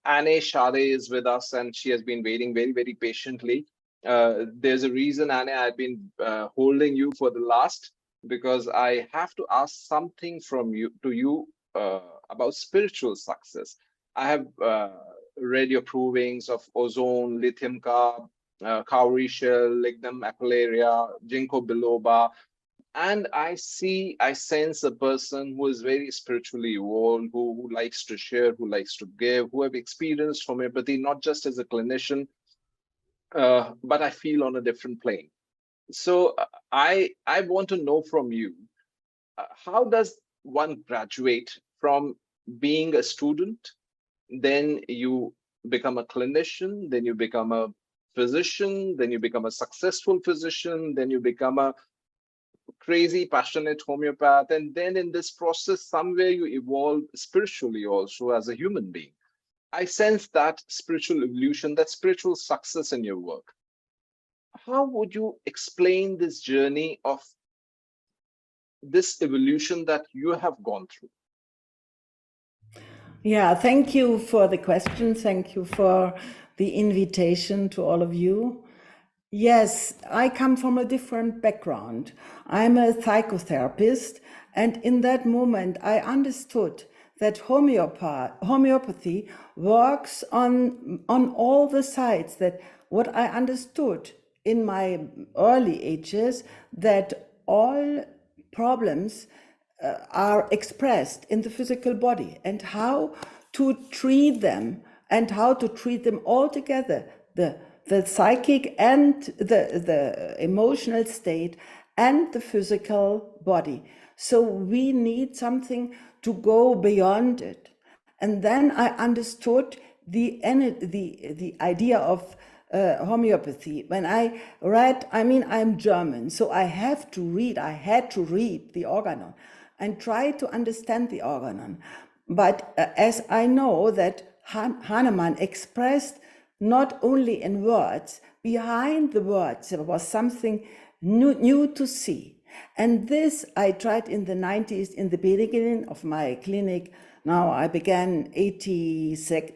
Anne Schadde is with us, and she has been waiting very, very patiently. There's a reason, Anne, I've been holding you for the last, because I have to ask something from you to you about spiritual success. I have read your provings of ozone, lithium carb, cowrie shell, lignum acularia, ginkgo biloba, and I sense a person who is very spiritually evolved, who likes to share, who likes to give, who have experienced homeopathy not just as a clinician, but I feel on a different plane. So I want to know from you, how does one graduate from being a student, then you become a clinician, then you become a physician, then you become a successful physician, then you become a crazy passionate homeopath, and then in this process somewhere you evolve spiritually also as a human being. I sense that spiritual evolution, that spiritual success in your work. How would you explain this journey of this evolution that you have gone through? Yeah, thank you for the question. Thank you for the invitation to all of you. Yes, I come from a different background. I'm a psychotherapist, and in that moment I understood that homeopathy works on all the sides. That what I understood in my early ages, that all problems are expressed in the physical body, and how to treat them, and how to treat them all together, the psychic and the emotional state and the physical body. So we need something to go beyond it. And then I understood the idea of homeopathy. When I read, I mean, I'm German, so I had to read the organon and try to understand the organon. But as I know that Hahnemann expressed not only in words, behind the words there was something new to see. And this I tried in the 90s, in the beginning of my clinic. Now I began 86,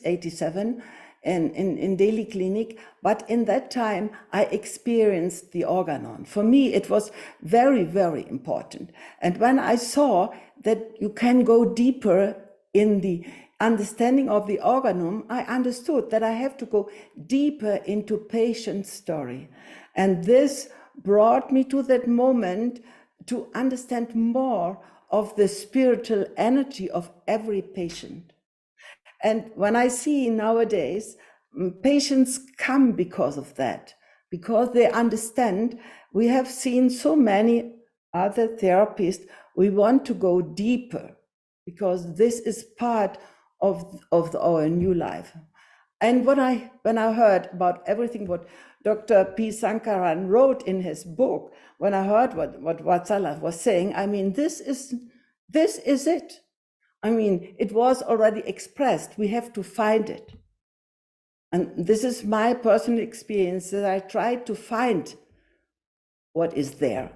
87 in daily clinic, but in that time I experienced the organon. For me it was very, very important. And when I saw that you can go deeper in the understanding of the organum, I understood that I have to go deeper into patient's story. And this brought me to that moment to understand more of the spiritual energy of every patient. And when I see nowadays, patients come because of that, because they understand. We have seen so many other therapists, we want to go deeper, because this is part of our new life. And when I heard about everything what Dr. P. Sankaran wrote in his book, when I heard what Vatsala was saying, I mean, this is it. I mean, it was already expressed. We have to find it. And this is my personal experience, that I try to find what is there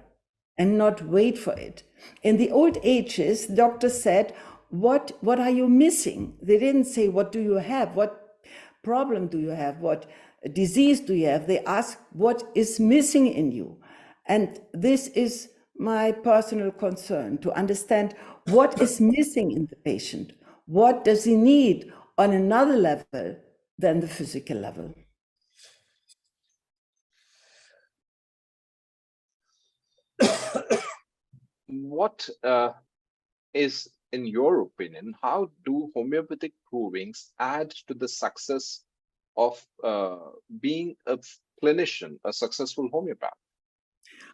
and not wait for it. In the old ages, doctors said, what are you missing? They didn't say, what do you have? What problem do you have? What disease do you have? They asked, what is missing in you? And this is my personal concern, to understand what is missing in the patient. What does he need on another level than the physical level? What is, in your opinion, how do homeopathic provings add to the success of being a clinician, a successful homeopath?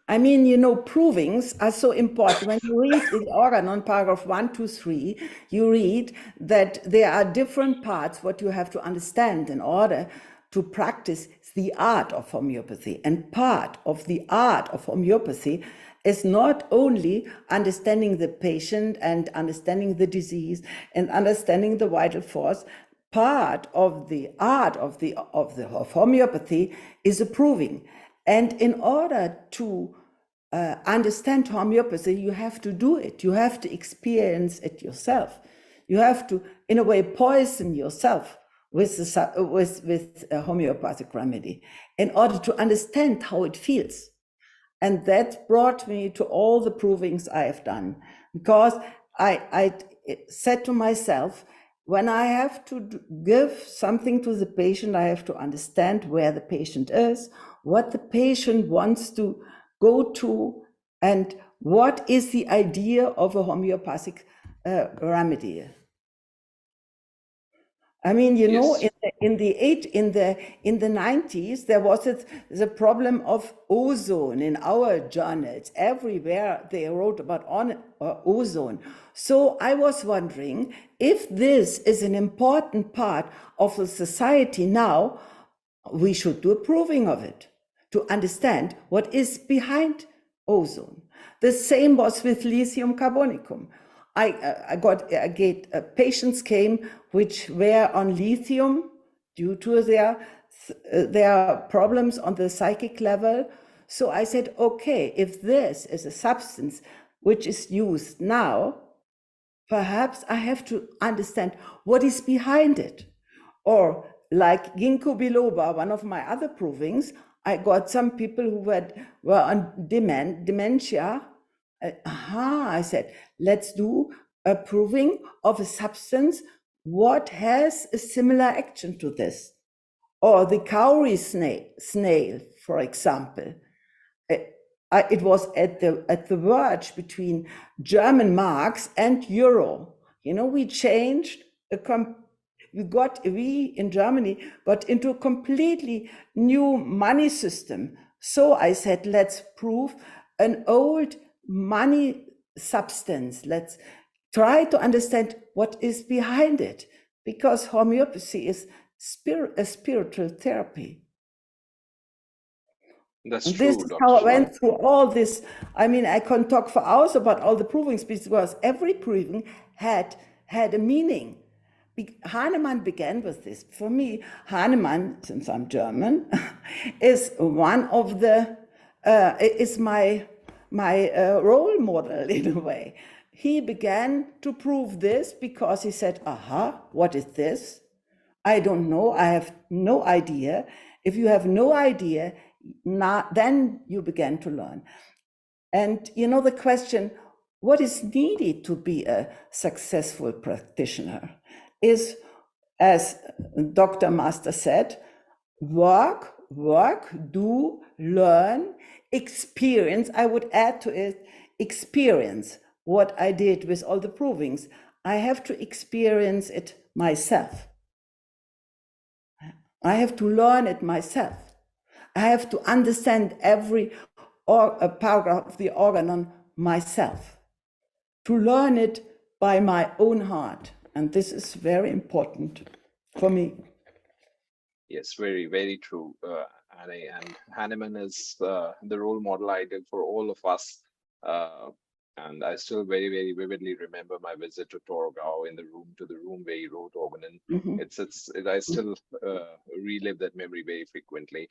I mean, you know, provings are so important. When you read in organon, paragraph 1, 2, 3, you read that there are different parts what you have to understand in order to practice the art of homeopathy. And part of the art of homeopathy is not only understanding the patient and understanding the disease and understanding the vital force. Part of the art of homeopathy is a proving. And in order to understand homeopathy, you have to do it. You have to experience it yourself. You have to, in a way, poison yourself with a homeopathic remedy in order to understand how it feels. And that brought me to all the provings I have done, because I said to myself, when I have to give something to the patient, I have to understand where the patient is, what the patient wants to go to, and what is the idea of a homeopathic remedy. I mean, you know, Yes. in the 90s, there was the problem of ozone in our journals. Everywhere they wrote about ozone. So I was wondering if this is an important part of the society now, we should do a proving of it to understand what is behind ozone. The same was with lithium carbonicum. Patients came which were on lithium due to their problems on the psychic level. So I said, okay, if this is a substance which is used now, perhaps I have to understand what is behind it. Or like ginkgo biloba, one of my other provings, I got some people who were on dementia. I said, let's do a proving of a substance what has a similar action to this. Or the cowrie snail, for example. It was at the verge between German marks and euro. You know, we changed we in Germany got into a completely new money system. So I said, let's prove an old money substance. Let's try to understand what is behind it, because homeopathy is a spiritual therapy. That's And this true, is Dr. how I Schadde. went through all this. I mean, I can talk for hours about all the provings, because every proving had a meaning. Hahnemann began with this. For me, Hahnemann, since I'm German, is one of the is my role model in a way. He began to prove this because he said, "Aha, what is this? I don't know. I have no idea." If you have no idea, then you begin to learn. And you know, the question, what is needed to be a successful practitioner, is, as Dr. Master said, work, do, learn, experience. I would add to it, experience what I did with all the provings. I have to experience it myself. I have to learn it myself. I have to understand every paragraph of the organon myself, to learn it by my own heart. And this is very important for me. Yes, very, very true, Anne. And Hahnemann is the role model ideal for all of us. Uh, and I still very, very vividly remember my visit to Torgau in the room to the room where he wrote Organon. Mhm. I still relive that memory very frequently.